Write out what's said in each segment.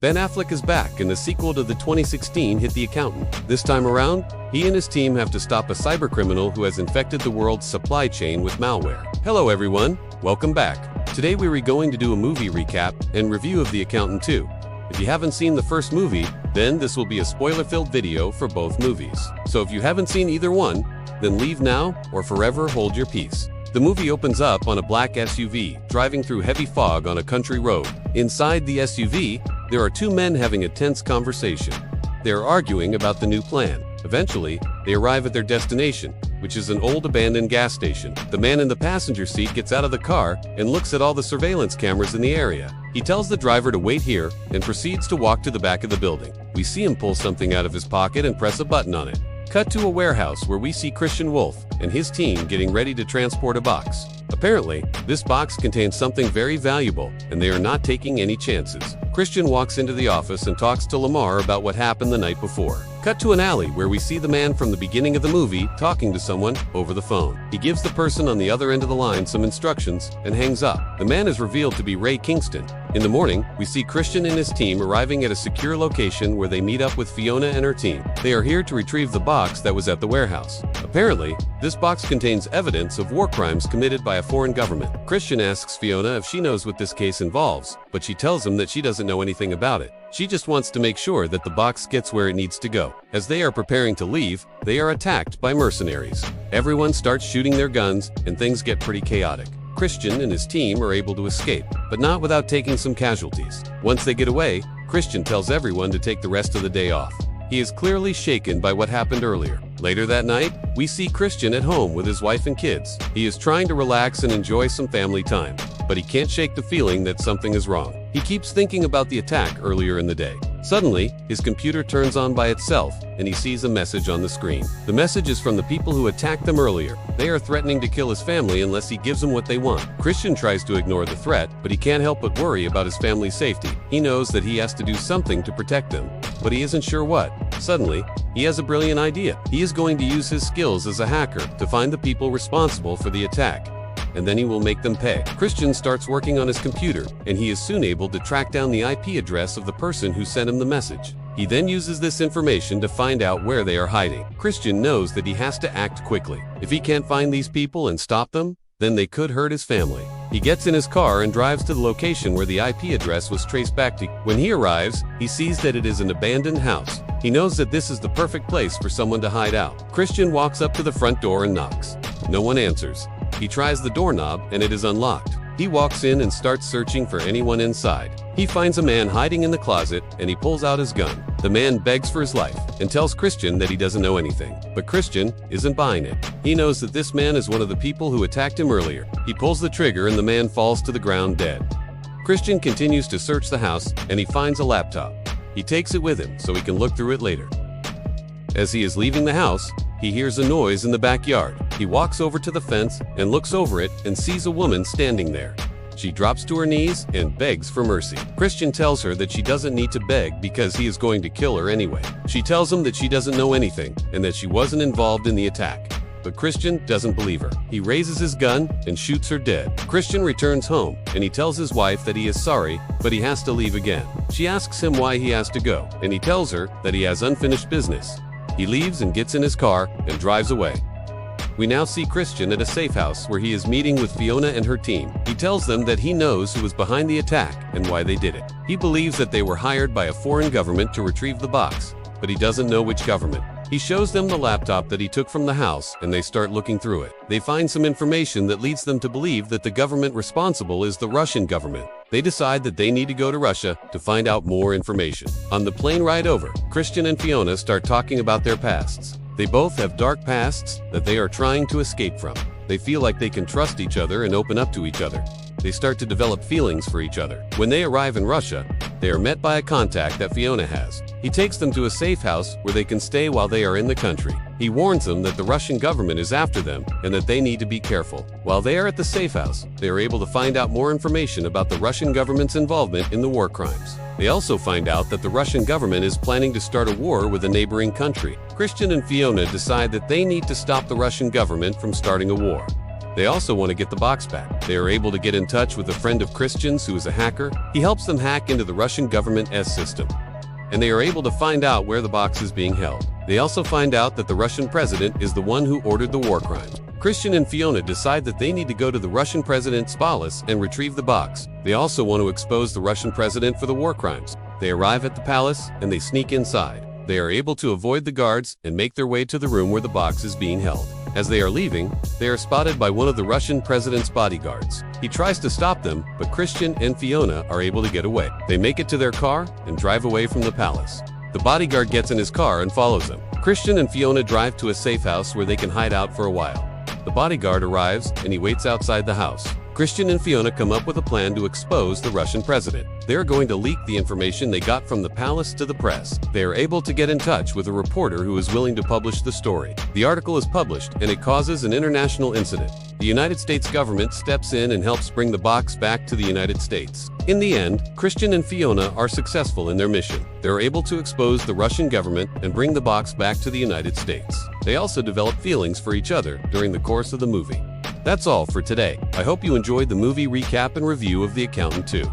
Ben Affleck is back in the sequel to the 2016 hit The Accountant. This time around, he and his team have to stop a cybercriminal who has infected the world's supply chain with malware. Hello everyone, welcome back. Today we are going to do a movie recap and review of The Accountant 2. If you haven't seen the first movie, then this will be a spoiler-filled video for both movies. So if you haven't seen either one, then leave now or forever hold your peace. The movie opens up on a black SUV driving through heavy fog on a country road. Inside the SUV, there are two men having a tense conversation. They are arguing about the new plan. Eventually, they arrive at their destination, which is an old abandoned gas station. The man in the passenger seat gets out of the car and looks at all the surveillance cameras in the area. He tells the driver to wait here and proceeds to walk to the back of the building. We see him pull something out of his pocket and press a button on it. Cut to a warehouse where we see Christian Wolf and his team getting ready to transport a box. Apparently, this box contains something very valuable, and they are not taking any chances. Christian walks into the office and talks to Lamar about what happened the night before. Cut to an alley where we see the man from the beginning of the movie talking to someone over the phone. He gives the person on the other end of the line some instructions and hangs up. The man is revealed to be Ray Kingston. In the morning, we see Christian and his team arriving at a secure location where they meet up with Fiona and her team. They are here to retrieve the box that was at the warehouse. Apparently, this box contains evidence of war crimes committed by a foreign government. Christian asks Fiona if she knows what this case involves, but she tells him that she doesn't know anything about it. She just wants to make sure that the box gets where it needs to go. As they are preparing to leave, they are attacked by mercenaries. Everyone starts shooting their guns, and things get pretty chaotic. Christian and his team are able to escape, but not without taking some casualties. Once they get away, Christian tells everyone to take the rest of the day off. He is clearly shaken by what happened earlier. Later that night, we see Christian at home with his wife and kids. He is trying to relax and enjoy some family time, but he can't shake the feeling that something is wrong. He keeps thinking about the attack earlier in the day. Suddenly, his computer turns on by itself, and he sees a message on the screen. The message is from the people who attacked them earlier. They are threatening to kill his family unless he gives them what they want. Christian tries to ignore the threat, but he can't help but worry about his family's safety. He knows that he has to do something to protect them, but he isn't sure what. Suddenly, he has a brilliant idea. He is going to use his skills as a hacker to find the people responsible for the attack, and then he will make them pay. Christian starts working on his computer, and he is soon able to track down the IP address of the person who sent him the message. He then uses this information to find out where they are hiding. Christian knows that he has to act quickly. If he can't find these people and stop them, then they could hurt his family. He gets in his car and drives to the location where the IP address was traced back to. When he arrives, he sees that it is an abandoned house. He knows that this is the perfect place for someone to hide out. Christian walks up to the front door and knocks. No one answers. He tries the doorknob and it is unlocked. He walks in and starts searching for anyone inside. He finds a man hiding in the closet and he pulls out his gun. The man begs for his life and tells Christian that he doesn't know anything. But Christian isn't buying it. He knows that this man is one of the people who attacked him earlier. He pulls the trigger and the man falls to the ground dead. Christian continues to search the house and he finds a laptop. He takes it with him so he can look through it later. As he is leaving the house, he hears a noise in the backyard. He walks over to the fence and looks over it and sees a woman standing there. She drops to her knees and begs for mercy. Christian tells her that she doesn't need to beg because he is going to kill her anyway. She tells him that she doesn't know anything and that she wasn't involved in the attack. But Christian doesn't believe her. He raises his gun and shoots her dead. Christian returns home and he tells his wife that he is sorry, but he has to leave again. She asks him why he has to go, and he tells her that he has unfinished business. He leaves and gets in his car and drives away. We now see Christian at a safe house where he is meeting with Fiona and her team. He tells them that he knows who was behind the attack and why they did it. He believes that they were hired by a foreign government to retrieve the box, but he doesn't know which government. He shows them the laptop that he took from the house and they start looking through it. They find some information that leads them to believe that the government responsible is the Russian government. They decide that they need to go to Russia to find out more information. On the plane ride over, Christian and Fiona start talking about their pasts. They both have dark pasts that they are trying to escape from. They feel like they can trust each other and open up to each other. They start to develop feelings for each other. When they arrive in Russia, they are met by a contact that Fiona has. He takes them to a safe house where they can stay while they are in the country. He warns them that the Russian government is after them and that they need to be careful. While they are at the safe house, they are able to find out more information about the Russian government's involvement in the war crimes. They also find out that the Russian government is planning to start a war with a neighboring country. Christian and Fiona decide that they need to stop the Russian government from starting a war. They also want to get the box back. They are able to get in touch with a friend of Christian's who is a hacker. He helps them hack into the Russian government's system, and they are able to find out where the box is being held. They also find out that the Russian president is the one who ordered the war crimes. Christian and Fiona decide that they need to go to the Russian president's palace and retrieve the box. They also want to expose the Russian president for the war crimes. They arrive at the palace and they sneak inside. They are able to avoid the guards and make their way to the room where the box is being held. As they are leaving, they are spotted by one of the Russian president's bodyguards. He tries to stop them, but Christian and Fiona are able to get away. They make it to their car and drive away from the palace. The bodyguard gets in his car and follows them. Christian and Fiona drive to a safe house where they can hide out for a while. The bodyguard arrives and he waits outside the house. Christian and Fiona come up with a plan to expose the Russian president. They are going to leak the information they got from the palace to the press. They are able to get in touch with a reporter who is willing to publish the story. The article is published and it causes an international incident. The United States government steps in and helps bring the box back to the United States. In the end, Christian and Fiona are successful in their mission. They are able to expose the Russian government and bring the box back to the United States. They also develop feelings for each other during the course of the movie. That's all for today. I hope you enjoyed the movie recap and review of The Accountant 2.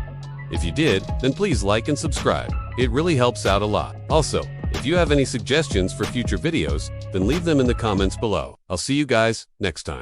If you did, then please like and subscribe. It really helps out a lot. Also, if you have any suggestions for future videos, then leave them in the comments below. I'll see you guys next time.